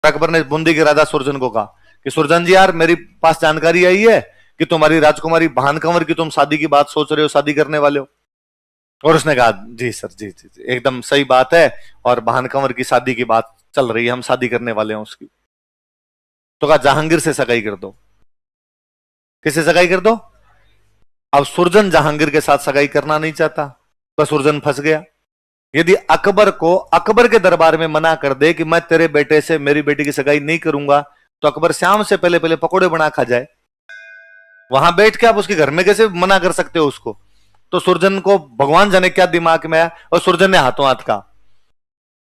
अकबर ने बूंदी के राजा सुरजन को कहा कि सुरजन जी यार, मेरी पास जानकारी आई है कि तुम्हारी राजकुमारी भानकंवर की तुम शादी की बात सोच रहे हो, शादी करने वाले हो। और उसने कहा जी सर, जी जी जी एकदम सही बात है, और भानकंवर की शादी की बात चल रही है, हम शादी करने वाले हैं उसकी। तो कहा जहांगीर से सगाई कर दो। किससे सगाई कर दो? अब सुरजन जहांगीर के साथ सगाई करना नहीं चाहता, तो सुरजन फंस गया। यदि अकबर को अकबर के दरबार में मना कर दे कि मैं तेरे बेटे से मेरी बेटी की सगाई नहीं करूंगा, तो अकबर शाम से पहले पहले पकोड़े बना खा जाए। वहां बैठ के आप उसके घर में कैसे मना कर सकते हो उसको? तो सुरजन को भगवान जाने क्या दिमाग में आया, और सुरजन ने हाथों हाथ कहा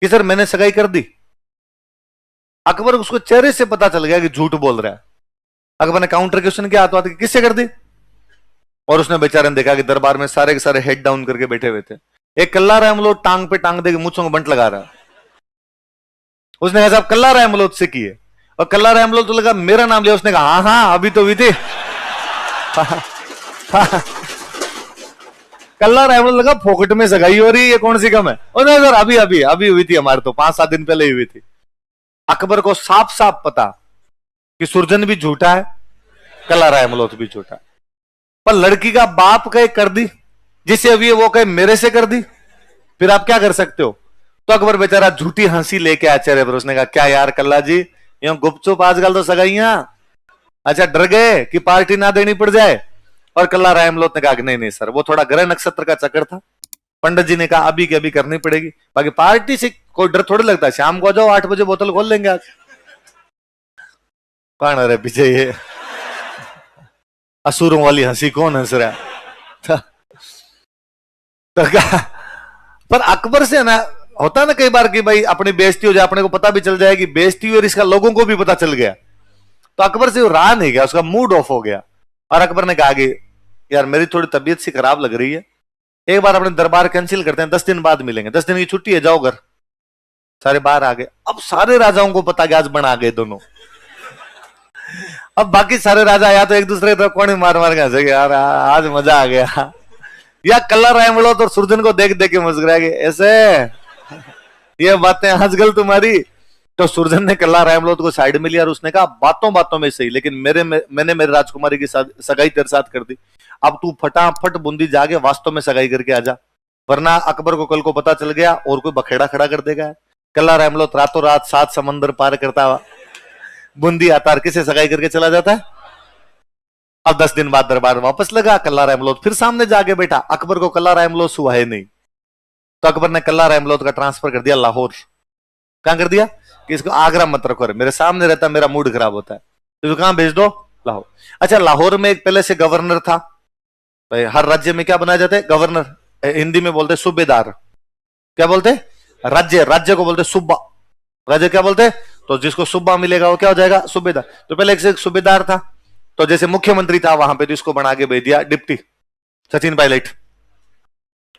कि सर मैंने सगाई कर दी। अकबर उसको चेहरे से पता चल गया कि झूठ बोल रहा है। अकबर ने काउंटर क्वेश्चन किया हाथों हाथ, किससे कर दी? और उसने बेचारे ने देखा कि दरबार में सारे के सारे हेड डाउन करके बैठे हुए थे। एक कल्ला रायमलोट टांग पे टांग दे के मूंछों को बंट लगा रहा। उसने कहा साहब कल्ला रायमलोट से किए, और कल्ला रायमलोट तो लगा मेरा नाम लिया। उसने कहा हाँ हाँ अभी तो हुई थी। कल्ला रायमलोट लगा फोकट में सगाई हो रही है, ये कौन सी कम है? नहीं सर अभी अभी अभी हुई थी, हमारे तो 5-7 दिन पहले ही हुई थी। अकबर को साफ साफ पता कि सुरजन भी झूठा है, कल्ला रायमलोट भी झूठा है, पर लड़की का बाप कहे कर दी, जिसे अभी वो कहे मेरे से कर दी, फिर आप क्या कर सकते हो? तो अकबर बेचारा झूठी हंसी लेके आया चेहरे पर। उसने कहा क्या यार कल्ला जी, यूं गुपचुप आजकल तो सगाइयां, अच्छा डर गए कि पार्टी ना देनी पड़ जाए? और कल्ला रायमलोट ने कहा कि नहीं नहीं सर, वो थोड़ा ग्रह नक्षत्र का चक्कर था, पंडित जी ने कहा अभी की अभी करनी पड़ेगी, बाकी पार्टी से कोई डर थोड़ी लगता है, शाम को जाओ 8 बजे बोतल खोल लेंगे आज। कौन अरे पीछे ये असुरों वाली हंसी कौन हंस रहा है? पर अकबर से ना होता ना कई बार कि भाई अपनी बेइज्जती हो जाए, अपने को पता भी चल जाए कि बेइज्जती हुई और इसका लोगों को भी पता चल गया, तो अकबर से वो रहा नहीं गया, उसका मूड ऑफ हो गया। और अकबर ने कहा कि यार मेरी थोड़ी तबीयत सी खराब लग रही है, एक बार अपने दरबार कैंसिल करते हैं, 10 दिन बाद मिलेंगे, 10 दिन की छुट्टी है, जाओ घर। सारे बाहर आ गए। अब सारे राजाओं को पता कि आज बना गए दोनों। अब बाकी सारे राजा या तो एक दूसरे की तरफ कोने मार मार के हंसेंगे, यार आज मजा आ गया, या कल्ला रायमलोट और सुरजन को देख देख के मुस्कुराएंगे, ऐसे ये बातें आजकल तुम्हारी। तो सुरजन ने कल्ला रायमलोट को साइड में लिया और उसने कहा बातों बातों में सही, लेकिन मैंने मेरे राजकुमारी की सगाई तेरे साथ कर दी, अब तू फटाफट बूंदी जाके वास्तव में सगाई करके आजा, वरना अकबर को कल को पता चल गया और कोई बखेड़ा खड़ा कर देगा। कल्ला रायमलोट रातों रात 7 समंदर पार करता हुआ बूंदी आता और किसे सगाई करके चला जाता है। अब 10 दिन बाद दरबार वापस लगा, कल्ला रायमलोट फिर सामने जाके बैठा। अकबर को कल्ला रायमलोट हुआ है नहीं, तो अकबर ने कल्ला रायमलोट का ट्रांसफर कर दिया लाहौर। कहां कर दिया कि इसको आगरा मत रखो, मेरे सामने रहता मेरा मूड खराब होता है, तो कहां भेज दो? लाहौर। अच्छा लाहौर में एक पहले से गवर्नर था, भाई हर राज्य में क्या बनाया जाता है? गवर्नर, हिंदी में बोलते सूबेदार। क्या बोलते? राज्य, राज्य को बोलते सूबा, राज्य क्या बोलते? तो जिसको सूबा मिलेगा वो क्या हो जाएगा? सूबेदार। तो पहले एक सूबेदार था, तो जैसे मुख्यमंत्री था वहां पे, तो इसको बना के भेज दिया डिप्टी, सचिन पायलट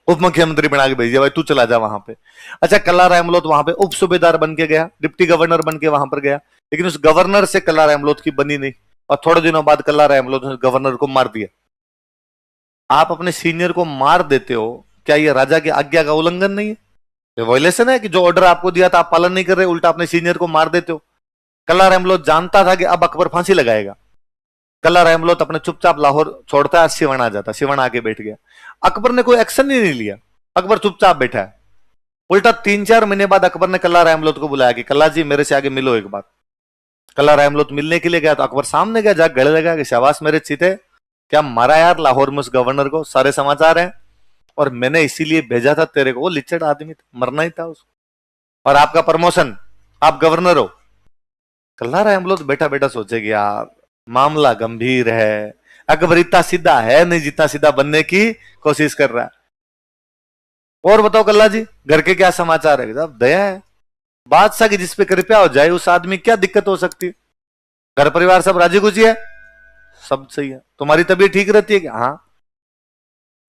उप मुख्यमंत्री बना के भेज दिया, भाई तू चला जा वहां पे। अच्छा कल्ला रायमलोट वहां पे उप सूबेदार बन के गया, डिप्टी गवर्नर बन के वहां पर गया, लेकिन उस गवर्नर से कल्ला रायमलोट की बनी नहीं, और थोड़े दिनों बाद कल्ला रायमलोट ने गवर्नर को मार दिया। आप अपने सीनियर को मार देते हो, क्या यह राजा की आज्ञा का उल्लंघन नहीं है? वायलेशन है कि जो ऑर्डर आपको दिया था आप पालन नहीं कर रहे, उल्टा अपने सीनियर को मार देते हो। कल्ला रायमलोट जानता था कि अब अकबर फांसी लगाएगा, कल्ला रायमलोट अपने चुपचाप लाहौर छोड़ता है, सिवन आ जाता, सिवन आके बैठ गया। अकबर ने कोई एक्शन ही नहीं लिया, अकबर चुपचाप बैठा है। उल्टा 3-4 महीने बाद अकबर ने कल्ला रायमलोट को बुलाया कि कल्ला जी मेरे से आगे मिलो एक बात। कल्ला रायमलोट मिलने के लिए गया, तो अकबर सामने गया, जाके गले लगा कि शाबाश मेरे चीते, क्या मारा यार लाहौर में उस गवर्नर को, सारे समाचार हैं, और मैंने इसीलिए भेजा था तेरे को, वो लिचड़ आदमी था, मरना ही था उसको, और आपका प्रमोशन, आप गवर्नर हो। कल्ला रायमलोट बैठा बैठा सोचेगी यार मामला गंभीर है, अकबर इतना सीधा है नहीं जितना सीधा बनने की कोशिश कर रहा है। और बताओ कल्ला जी घर के क्या समाचार है? साहब दया है, बादशाह की जिस पे कृपया हो जाए उस आदमी क्या दिक्कत हो सकती है? घर परिवार सब राजी खुशी है, सब सही है। तुम्हारी तबीयत ठीक रहती है? हाँ।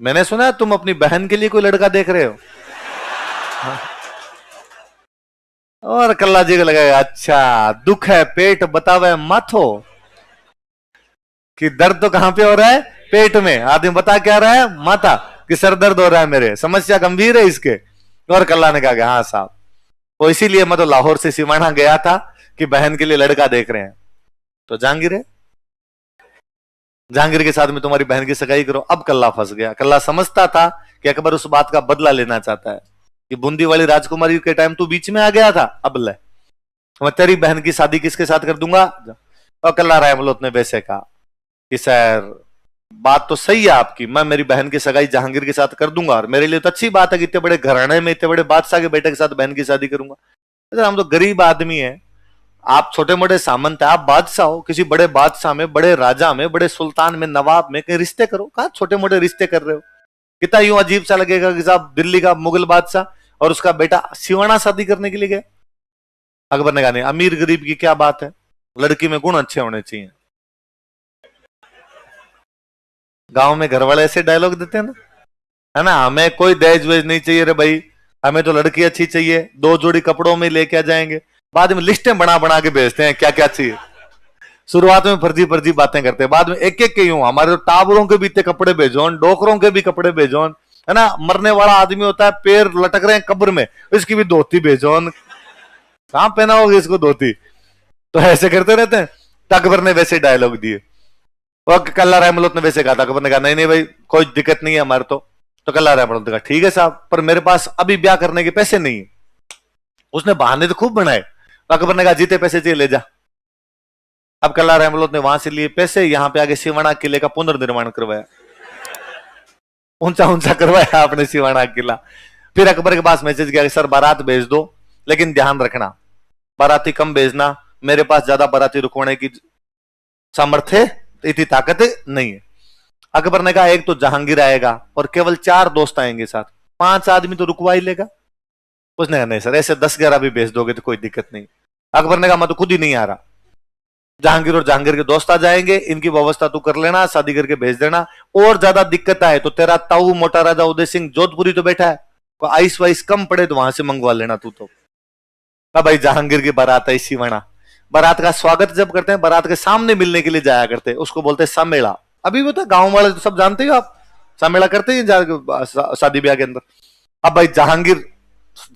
मैंने सुना है तुम अपनी बहन के लिए कोई लड़का देख रहे हो। हाँ। और कल्ला जी को लगा अच्छा दुख है पेट बतावे माथो, कि दर्द तो कहां पे हो रहा है? पेट में। आदमी बता क्या रहा है? माथा, कि सर दर्द हो रहा है मेरे, समस्या गंभीर है इसके। और कल्ला ने कहा कि हाँ साहब वो इसीलिए मैं तो लाहौर से सिवाना गया था कि बहन के लिए लड़का देख रहे हैं। तो जहांगीर है, जहांगीर के साथ में तुम्हारी बहन की सगाई करो। अब कल्ला फंस गया। कल्ला समझता था कि अकबर उस बात का बदला लेना चाहता है कि बूंदी वाली राजकुमारी के टाइम तू बीच में आ गया था, अब ले मैं तेरी बहन की शादी किसके साथ कर दूंगा। और कल्ला रायमलोत ने वैसे कहा कि सर बात तो सही है आपकी, मैं मेरी बहन की सगाई जहांगीर के साथ कर दूंगा और मेरे लिए तो अच्छी बात है कि इतने बड़े घराने में इतने बड़े बादशाह के बेटे के साथ बहन की शादी करूंगा। अगर हम तो गरीब आदमी हैं, आप छोटे मोटे सामंत है, आप बादशाह हो, किसी बड़े बादशाह में, बड़े राजा में, बड़े सुल्तान में, नवाब में कहीं रिश्ते करो। कहा छोटे मोटे रिश्ते कर रहे हो। कितना यूं अजीब सा लगेगा कि साहब दिल्ली का मुगल बादशाह और उसका बेटा सिवाना शादी करने के लिए गए। अकबर ने कहा नहीं, अमीर गरीब की क्या बात है, लड़की में गुण अच्छे होने चाहिए। गांव में घर वाले ऐसे डायलॉग देते हैं ना, है ना, हमें कोई दहेज वेज नहीं चाहिए रे भाई, हमें तो लड़की अच्छी चाहिए, 2 जोड़ी कपड़ों में लेके आ जाएंगे। बाद में लिस्टें बना बना के भेजते हैं क्या क्या चाहिए। शुरुआत में फर्जी फर्जी बातें करते हैं, बाद में एक एक के यूं हमारे तो टावरों के भी इतने कपड़े भेजो, डोकरों के भी कपड़े भेजो, है ना, मरने वाला आदमी होता है, पैर लटक रहे हैं कब्र में, इसकी भी धोती भेजो, कहां पहना होगी इसको धोती। तो ऐसे करते रहते हैं। तो अकबर ने वैसे डायलॉग दिए और कल्ला रहमत ने वैसे कहा था। अकबर ने कहा नहीं नहीं भाई कोई दिक्कत नहीं है हमारे तो कल्ला रहमत ने कहा ठीक है साहब, पर मेरे पास अभी ब्याह करने के पैसे नहीं है। उसने बहाने तो खूब बनाए। तो अकबर ने कहा जीते पैसे चाहिए ले जा। अब कल्ला रहमत ने वहां से लिए पैसे, यहां पे आगे सिवाना किले का पुनर्निर्माण करवाया, ऊंचा ऊंचा करवाया आपने सिवाना किला। फिर अकबर के पास मैसेज किया कि सर बारात भेज दो, लेकिन ध्यान रखना बाराती कम भेजना, मेरे पास ज्यादा बाराती रुकवाने की सामर्थ्य इतनी ताकत नहीं है। अकबर ने कहा एक तो जहांगीर आएगा और केवल 4 दोस्त आएंगे साथ, 5 आदमी तो रुकवा ही लेगा। उसने कहा नहीं सर ऐसे 10-11 भी भेज दोगे तो कोई दिक्कत नहीं। अकबर ने कहा मैं तो खुद ही नहीं आ रहा, जहांगीर और जहांगीर के दोस्त आ जाएंगे, इनकी व्यवस्था तू कर लेना, शादी करके भेज देना। और ज्यादा दिक्कत आए तो तेरा ताऊ मोटा राजा उदय सिंह जोधपुरी तो बैठा है, तो आइस वाइस कम पड़े तो वहां से मंगवा लेना तू। तो भाई जहांगीर की बारात है सिवाना, बारात का स्वागत जब करते हैं बारात के सामने मिलने के लिए जाया करते हैं, उसको बोलते हैं सामेड़ा। अभी वो तो गांव वाले तो सब जानते हो आप, सामेड़ा करते हैं शादी ब्याह के अंदर। अब भाई जहांगीर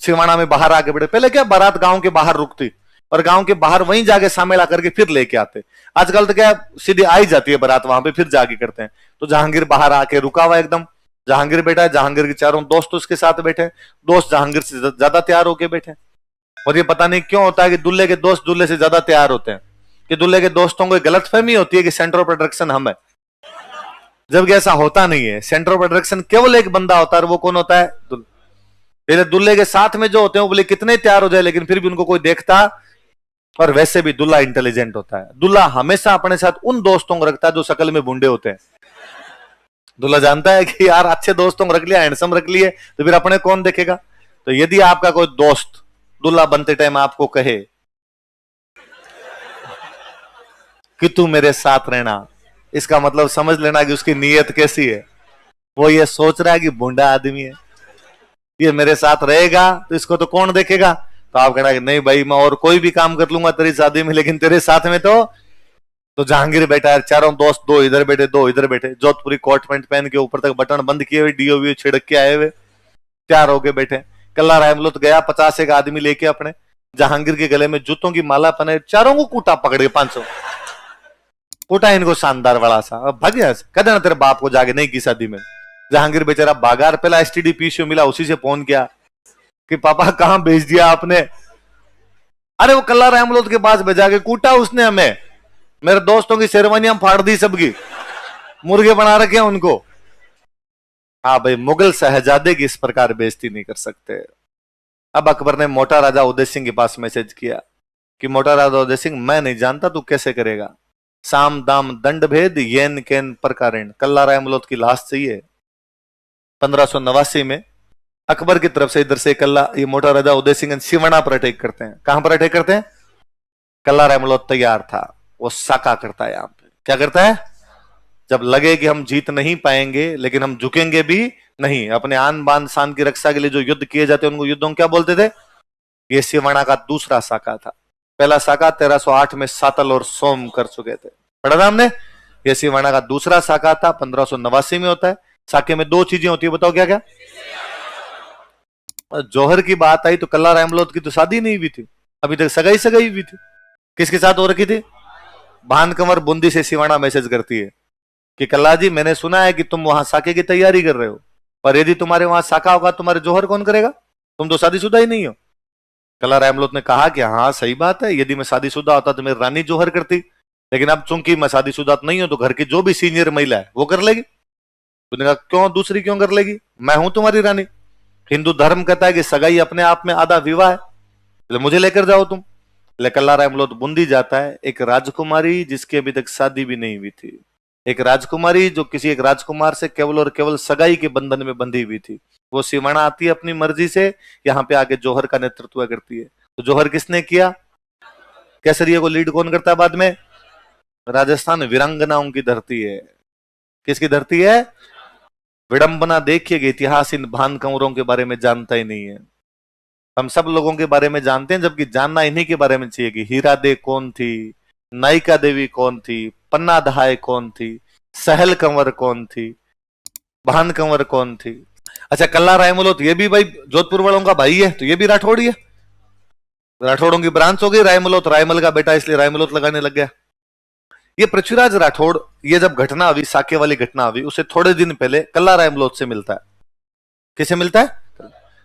सिवाना में बाहर आके बैठे, पहले क्या बारात गांव के बाहर रुकती और गांव के बाहर वहीं जाके सामेला करके फिर लेके आते। आजकल तो क्या सीधी आई जाती है बारात, वहां पे फिर जाके करते हैं। तो जहांगीर बाहर आके रुका हुआ एकदम, जहांगीर बैठा है, जहांगीर के चारों दोस्त उसके साथ बैठे, दोस्त जहांगीर से ज्यादा तैयार होके बैठे। और ये पता नहीं क्यों होता है कि दूल्हे के दोस्त दूल्हे से ज्यादा तैयार होते हैं, कि दूल्हे के दोस्तों को गलत फहमी होती है कि सेंटर ऑफ अट्रैक्शन हम है, जबकि ऐसा होता नहीं है। सेंटर ऑफ अट्रैक्शन केवल एक बंदा होता है, वो कौन होता है, दूल्हे। दूल्हे के साथ में जो होते हैं वो बोले कितने तैयार हो जाए लेकिन फिर भी उनको कोई देखता। और वैसे भी दूल्हा इंटेलिजेंट होता है, दूल्हा हमेशा अपने साथ उन दोस्तों को रखता है जो शकल में बूढ़े होते हैं। दूल्हा जानता है कि यार अच्छे दोस्तों को रख लिया, हैंडसम रख लिए, तो फिर अपने कौन देखेगा। तो यदि आपका कोई दोस्त दूल्हा बनते टाइम आपको कहे कि तू मेरे साथ रहना, इसका मतलब समझ लेना कि उसकी नीयत कैसी है। वो ये सोच रहा है कि बूढ़ा आदमी है, ये मेरे साथ रहेगा तो इसको तो कौन देखेगा। तो आप कहना कि नहीं भाई मैं और कोई भी काम कर लूंगा तेरी शादी में, लेकिन तेरे साथ में तो जहांगीर बैठा है, चारों दोस्त, 2 इधर बैठे 2 इधर बैठे, जोधपुरी कोट पैंट पहन के ऊपर तक बटन बंद किए हुए, डीओ छिड़क के आए हुए, तैयार होके बैठे। कल्ला रहमत गया 50 एक आदमी लेके अपने, जहांगीर के गले में जूतों की माला पहने, चारों को कूटा पकड़ के 500 कूटा इनको शानदार बड़ा सा। अब भाग गया, कहते ना तेरे बाप को जाके नहीं की शादी में। जहांगीर बेचारा बागार, पहला एसटीडी पीसीओ मिला उसी से फोन किया कि पापा कहां भेज दिया आपने। अरे वो कल्ला रहमत के पास भेजा के कूटा उसने हमें, मेरे दोस्तों की शेरवानियां फाड़ दी, सबकी मुर्गे बना रखे हैं उनको। हाँ भाई मुगल शहजादे की इस प्रकार बेइज्जती नहीं कर सकते। अब अकबर ने मोटा राजा उदय सिंह के पास मैसेज किया कि मोटा राजा उदय सिंह मैं नहीं जानता तू कैसे करेगा, साम दाम दंड भेद येन केन प्रकारेण, कल्ला रहमत की लाश चाहिए। 1589 में अकबर की तरफ से इधर से कल्ला, ये मोटा राजा उदय सिंह सिवना पर अटैक करते हैं। कहां पर अटैक करते हैं, कल्ला रहमत तैयार था, वो साका करता है यहां पे। क्या करता है, जब लगे कि हम जीत नहीं पाएंगे लेकिन हम झुकेंगे भी नहीं, अपने आन बान शान की रक्षा के लिए जो युद्ध किए जाते हैं उनको युद्धों क्या बोलते थे। ये सिवाना का दूसरा साका था। पहला साका 1308 में सातल और सोम कर चुके थे, पढ़ा था हमने। ये सिवाना का दूसरा साका था, 1589 में होता है। साके में 2 चीजें होती है, बताओ क्या क्या। और जौहर की बात आई तो कल्ला रामलोत की तो शादी नहीं हुई थी, अभी तक सगाई सगाई हुई थी। किसके साथ हो रखी थी? भान कंवर बूंदी से सिवाना मैसेज करती है कि कल्ला जी मैंने सुना है कि तुम वहां साके की तैयारी कर रहे हो, पर यदि तुम्हारे वहां साका होगा तुम्हारे जौहर कौन करेगा, तुम तो शादीशुदा ही नहीं हो। कल्ला रामलोत ने कहा कि हाँ सही बात है, यदि मैं शादीशुदा होता तो मेरी रानी जौहर करती, लेकिन अब चूंकि मैं शादीशुदा नहीं हूं तो घर की जो भी सीनियर महिला है वो कर लेगी। तूने कहा क्यों, दूसरी क्यों कर लेगी, मैं हूं तुम्हारी रानी। हिंदू धर्म कहता है कि सगाई अपने आप में आधा विवाह है, तो मुझे लेकर जाओ तुम। कल्ला रामलोत बूंदी जाता है, एक राजकुमारी जिसकी अभी तक शादी भी नहीं हुई थी, एक राजकुमारी जो किसी एक राजकुमार से केवल और केवल सगाई के बंधन में बंधी हुई थी, वो सिवाना आती है अपनी मर्जी से, यहाँ पे आके जौहर का नेतृत्व करती है। तो जौहर किसने किया? केसरिया को लीड कौन करता है बाद में? राजस्थान वीरांगनाओं की धरती है। किसकी धरती है? विडंबना देखिए कि इतिहास इन भान कंवरों के बारे में जानता ही नहीं है। हम सब लोगों के बारे में जानते हैं, जबकि जानना इन्हीं के बारे में चाहिए कि हीरा दे कौन थी, नायिका देवी कौन थी, पन्ना दहाय कौन थी, सहल कंवर कौन थी, भान कंवर कौन थी। अच्छा कल्ला रायमलोत ये भी भाई जोधपुर वालों का भाई है, तो ये भी राठौड़ी है, राठौड़ों की ब्रांच हो गई रायमलोत, रायमल का बेटा इसलिए रायमलोत लगाने लग गया। ये पृथ्वीराज राठौड़, ये जब घटना हुई, साके वाली घटना हुई, उसे थोड़े दिन पहले कल्ला रायमलोत से मिलता है। किसे मिलता है?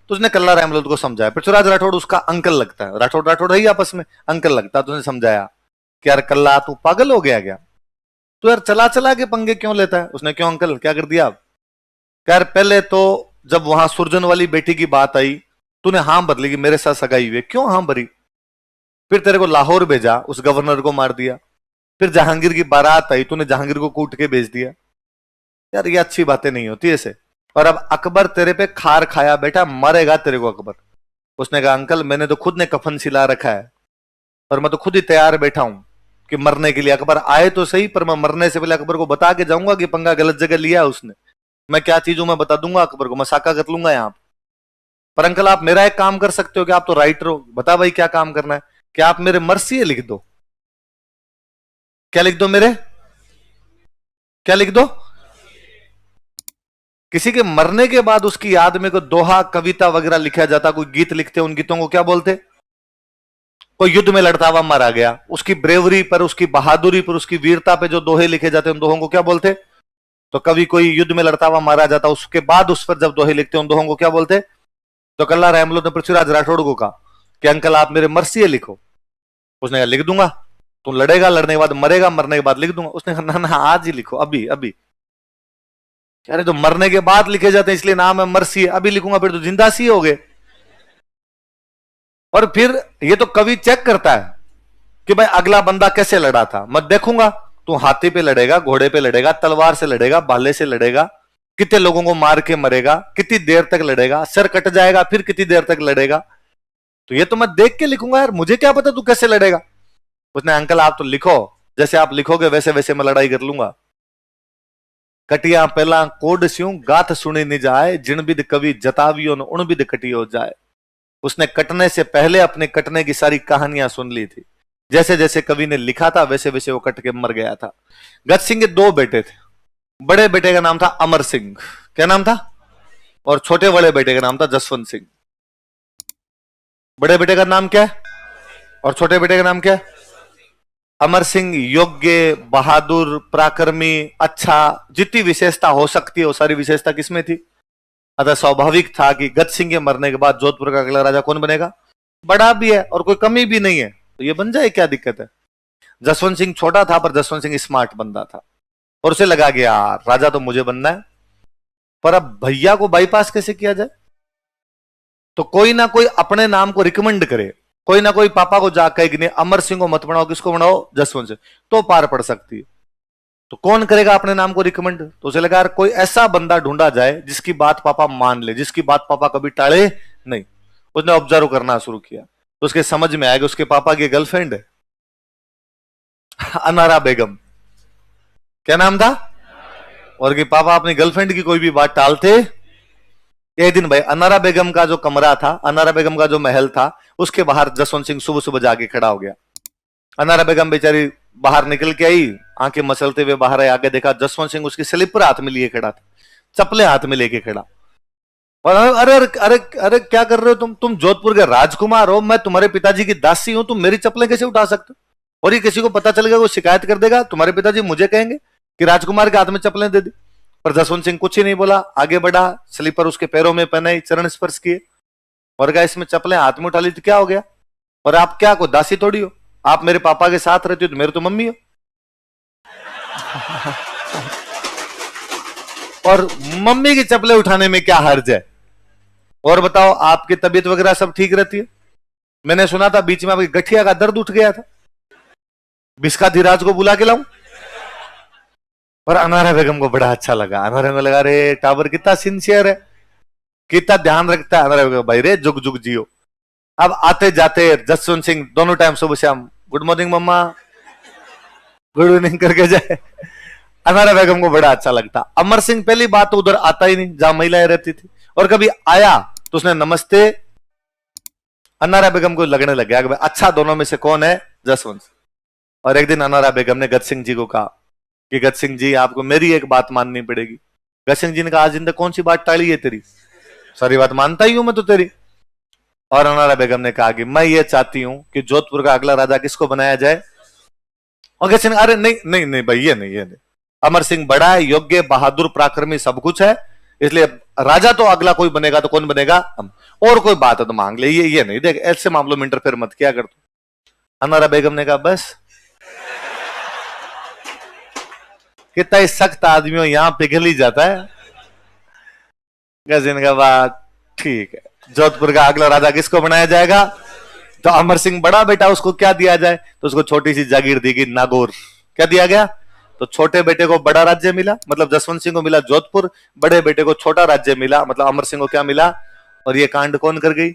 तो उसने कल्ला रायमलोत को समझाया, पृथ्वीराज राठौड़ उसका अंकल लगता है, राठौड़ राठौड़ है ही आपस में, अंकल लगता है। तो उसने समझाया कि यार कल्ला तू पागल हो गया क्या, तो यार चला चला के पंगे क्यों लेता है। उसने क्यों अंकल क्या कर दिया? यार पहले तो जब वहां सुरजन वाली बेटी की बात आई तूने हाँ बदली कि मेरे साथ सगाई हुई, क्यों हाँ भरी? फिर तेरे को लाहौर भेजा, उस गवर्नर को मार दिया। फिर जहांगीर की बारात आई, तूने जहांगीर को कूट के भेज दिया। यार ये अच्छी बातें नहीं होती ऐसे। और अब अकबर तेरे पे खार खाया बेटा, मारेगा तेरे को अकबर। उसने कहा अंकल मैंने तो खुद ने कफन सिला रखा है और मैं तो खुद ही तैयार बैठा हूं कि मरने के लिए। अकबर आए तो सही, पर मैं मरने से पहले अकबर को बता के जाऊंगा कि पंगा गलत जगह लिया उसने। मैं क्या चीज हूं मैं बता दूंगा अकबर को, मैं साका कर लूंगा यहां पर। अंकल आप मेरा एक काम कर सकते हो कि आप तो राइटर हो, बता भाई क्या काम करना है? क्या आप मेरे मर्सी लिख दो। क्या लिख दो मेरे? क्या लिख दो? किसी के मरने के बाद उसकी याद में कोई दोहा कविता वगैरह लिखा जाता, कोई गीत लिखते, उन गीतों को क्या बोलते? कोई युद्ध में लड़ता हुआ मारा गया, उसकी ब्रेवरी पर, उसकी बहादुरी पर, उसकी वीरता पे जो दोहे लिखे जाते उन दोहों को क्या बोलते? तो कभी कोई युद्ध में लड़ता हुआ मारा जाता, उसके बाद उस पर जब दोहे लिखते उन दोहों को क्या बोलते? तो कल्ला रामलोत ने पृथ्वीराज राठौड़ को कहा कि अंकल आप मेरे मर्सी लिखो। उसने कहा लिख दूंगा, तुम लड़ेगा, लड़ने के बाद मरेगा, मरने के बाद लिख दूंगा। उसने कहा ना ना आज ही लिखो, अभी अभी। अरे तो मरने के बाद लिखे जाते हैं इसलिए नाम है मरसी, अभी लिखूंगा फिर तो जिंदा सी हो गए। और फिर ये तो कवि चेक करता है कि भाई अगला बंदा कैसे लड़ा था, मैं देखूंगा। तू हाथी पे लड़ेगा, घोड़े पे लड़ेगा, तलवार से लड़ेगा, भाले से लड़ेगा, कितने लोगों को मार के मरेगा, कितनी देर तक लड़ेगा, सर कट जाएगा, फिर कितनी देर तक लड़ेगा, तो ये तो मैं देख के लिखूंगा यार, मुझे क्या पता तू कैसे लड़ेगा। उसने अंकल आप तो लिखो, जैसे आप लिखोगे वैसे वैसे मैं लड़ाई कर लूंगा। कटिया पहला कोड स्यूं गाथ सुनी नि जाए, जिन बिद कवि जतावियो न उन बिद कटी हो जाए। उसने कटने से पहले अपने कटने की सारी कहानियां सुन ली थी, जैसे जैसे कवि ने लिखा था वैसे वैसे वो कट के मर गया था। गज सिंह के दो बेटे थे, बड़े बेटे का नाम था अमर सिंह, क्या नाम था? और छोटे वाले बेटे का नाम था जसवंत सिंह। बड़े बेटे का नाम क्या है और छोटे बेटे का नाम क्या है? अमर सिंह योग्य, बहादुर, पराक्रमी, अच्छा, जितनी विशेषता हो सकती है वो सारी विशेषता किसमें थी। अतः स्वाभाविक था कि गज सिंह के मरने के बाद जोधपुर का अगला राजा कौन बनेगा? बड़ा भी है और कोई कमी भी नहीं है, तो ये बन जाए, क्या दिक्कत है। जसवंत सिंह छोटा था पर जसवंत सिंह स्मार्ट बंदा था और उसे लगा कि यार राजा तो मुझे बनना है, पर अब भैया को बाईपास कैसे किया जाए। तो कोई ना कोई अपने नाम को रिकमेंड करे, कोई ना कोई पापा को जाकर कि नहीं अमर सिंह को मत बनाओ, किसको बनाओ? जसवंत सिंह, तो पार पड़ सकती है। तो कौन करेगा अपने नाम को रिकमेंड? तो उसे लगा यार कोई ऐसा बंदा ढूंढा जाए जिसकी बात पापा मान ले, जिसकी बात पापा कभी टाले नहीं। उसने ऑब्जर्व करना शुरू किया तो उसके समझ में आया कि उसके पापा की गर्लफ्रेंड है अनारा बेगम। क्या नाम था? और कि पापा अपनी गर्लफ्रेंड की कोई भी बात टालते। एक दिन भाई अनारा बेगम का जो कमरा था, अनारा बेगम का जो महल था, उसके बाहर जसवंत सिंह सुबह सुबह जाके खड़ा हो गया। अनारा बेगम बेचारी बाहर निकल के आई, आंखें मसलते हुए बाहर आई, आगे देखा जसवंत सिंह उसकी स्लीपर हाथ में लिए खड़ा था, चप्पलें हाथ में लेके खड़ा। और अरे अरे अरे अरे क्या कर रहे हो तुम जोधपुर के राजकुमार हो, मैं तुम्हारे पिताजी की दासी हूं, तुम मेरी चप्पलें कैसे उठा सकते हो? और ये किसी को पता चलेगा वो शिकायत कर देगा, तुम्हारे पिताजी मुझे कहेंगे कि राजकुमार के हाथ में चप्पलें दे दी। पर जसवंत सिंह कुछ ही नहीं बोला, आगे बढ़ा, स्लीपर उसके पैरों में पहने, चरण स्पर्श किए और कहा इसमें चप्पलें हाथ में उठा ली तो क्या हो गया? और आप क्या को दासी थोड़ी हो, आप मेरे पापा के साथ रहती हो तो मेरे तो मम्मी हो। और मम्मी की चप्पलें उठाने में क्या हर्ज है? और बताओ आपकी तबीयत वगैरह सब ठीक रहती है? मैंने सुना था बीच में आपकी गठिया का दर्द उठ गया था, बिस्का धीराज को बुला के लाऊं? और अनारा बेगम को बड़ा अच्छा लगा, अनारा बेगम को लगा रे टावर कितना सिंसियर है, कितना ध्यान रखता है अनारा बेगम, भाई रे जुग जुग जियो। अब आते जाते जसवंत सिंह दोनों टाइम सुबह शाम गुड मॉर्निंग मम्मा, गुड इवनिंग करके जाए, अनारा बेगम को बड़ा अच्छा लगता। अमर सिंह पहली बात तो उधर आता ही नहीं जहां महिलाएं रहती थी, और कभी आया तो उसने नमस्ते, अनारा बेगम को लगने लग गया कि अच्छा दोनों में से कौन है? जसवंत। और एक दिन अनारा बेगम ने गज सिंह जी को कहा कि गज सिंह जी आपको मेरी एक बात माननी पड़ेगी। गज सिंह जी ने कहा आज जिंदगी कौन सी बात टाली है तेरी, सारी बात मानता ही हूं मैं तो तेरी। और अनारा बेगम ने कहा कि मैं ये चाहती हूं कि जोधपुर का अगला राजा किसको बनाया जाए? और गज सिंह अरे नहीं नहीं नहीं भाई ये नहीं, अमर सिंह बड़ा है, योग्य, बहादुर, पराक्रमी सब कुछ है, इसलिए राजा तो अगला कोई बनेगा तो कौन बनेगा? हम। और कोई बात है तो मांग ले, ये नहीं, देख ऐसे मामलों में इंटरफेयर मत किया कर तू। अनारा बेगम ने कहा बस कितना सख्त आदमी हो यहां पिघल ही जाता है। गजिन का बात ठीक है, जोधपुर का अगला राजा किसको बनाया जाएगा? तो अमर सिंह बड़ा बेटा, उसको क्या दिया जाए? तो उसको छोटी सी जागीर दी गई, नागौर। क्या दिया गया? तो छोटे बेटे को बड़ा राज्य मिला, मतलब जसवंत सिंह को मिला जोधपुर, बड़े बेटे को छोटा राज्य मिला, मतलब अमर सिंह को क्या मिला? और ये कांड कौन कर गई?